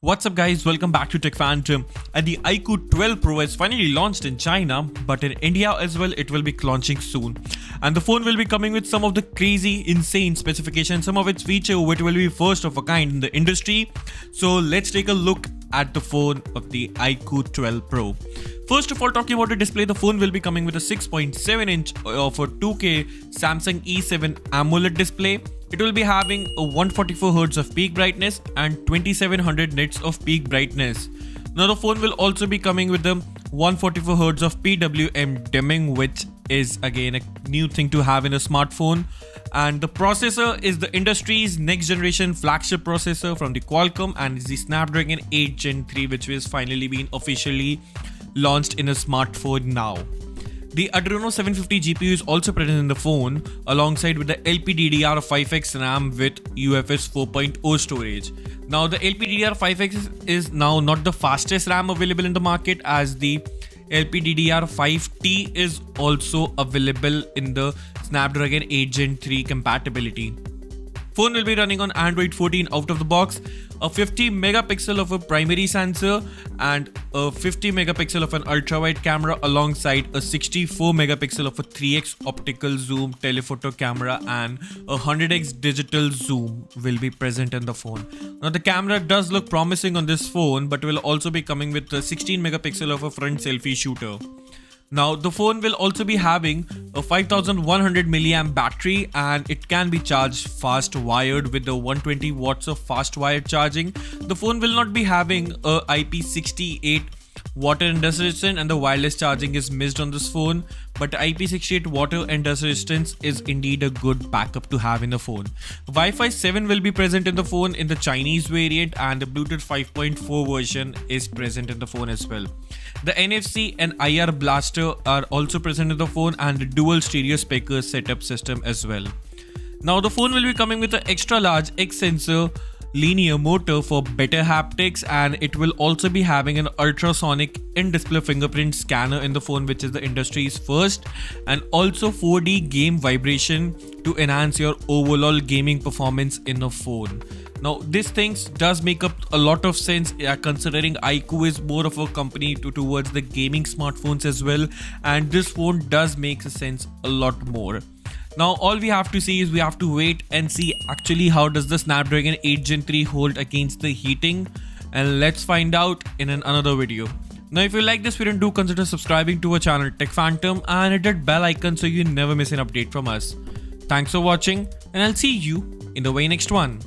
What's up guys, welcome back to Tech Phantom. And the iQOO 12 Pro is finally launched in China, but in India as well it will be launching soon. And the phone will be coming with some of the crazy, insane specifications, some of its features which will be first of a kind in the industry. So let's take a look at the phone of the iQOO 12 Pro. First of all, talking about the display, the phone will be coming with a 6.7 inch of a 2K Samsung E7 AMOLED display. It will be having a 144Hz of peak brightness and 2700 nits of peak brightness. Now the phone will also be coming with the 144Hz of PWM dimming, which is again a new thing to have in a smartphone. And the processor is the industry's next generation flagship processor from the Qualcomm, and is the Snapdragon 8 Gen 3, which has finally been officially launched in a smartphone now. The Adreno 750 GPU is also present in the phone, alongside with the LPDDR5X RAM with UFS 4.0 storage. Now the LPDDR5X is now not the fastest RAM available in the market, as the LPDDR5T is also available in the Snapdragon 8 Gen 3 compatibility. Phone will be running on Android 14 out of the box, a 50 megapixel of a primary sensor and a 50 megapixel of an ultra wide camera, alongside a 64 megapixel of a 3x optical zoom telephoto camera, and a 100x digital zoom will be present in the phone. Now the camera does look promising on this phone, but will also be coming with a 16 megapixel of a front selfie shooter. Now the phone will also be having a 5100 milliamp battery, and it can be charged fast wired with the 120 watts of fast wired charging. The phone will not be having a IP68 water and dust resistant, and the wireless charging is missed on this phone, but IP68 water and dust resistance is indeed a good backup to have in the phone. Wi-Fi 7 will be present in the phone in the Chinese variant, and the Bluetooth 5.4 version is present in the phone as well. The NFC and IR blaster are also present in the phone, and the dual stereo speaker setup system as well. Now the phone will be coming with an extra large X sensor linear motor for better haptics, and it will also be having an ultrasonic in-display fingerprint scanner in the phone, which is the industry's first, and also 4D game vibration to enhance your overall gaming performance in a phone. Now these things does make up a lot of sense, considering iQOO is more of a company towards the gaming smartphones as well, and this phone does make sense a lot more. Now all we have to see is we have to wait and see actually how does the Snapdragon 8 Gen 3 hold against the heating, and let's find out in another video. Now if you like this video, do consider subscribing to our channel Tech Phantom and hit that bell icon so you never miss an update from us. Thanks for watching, and I'll see you in the very next one.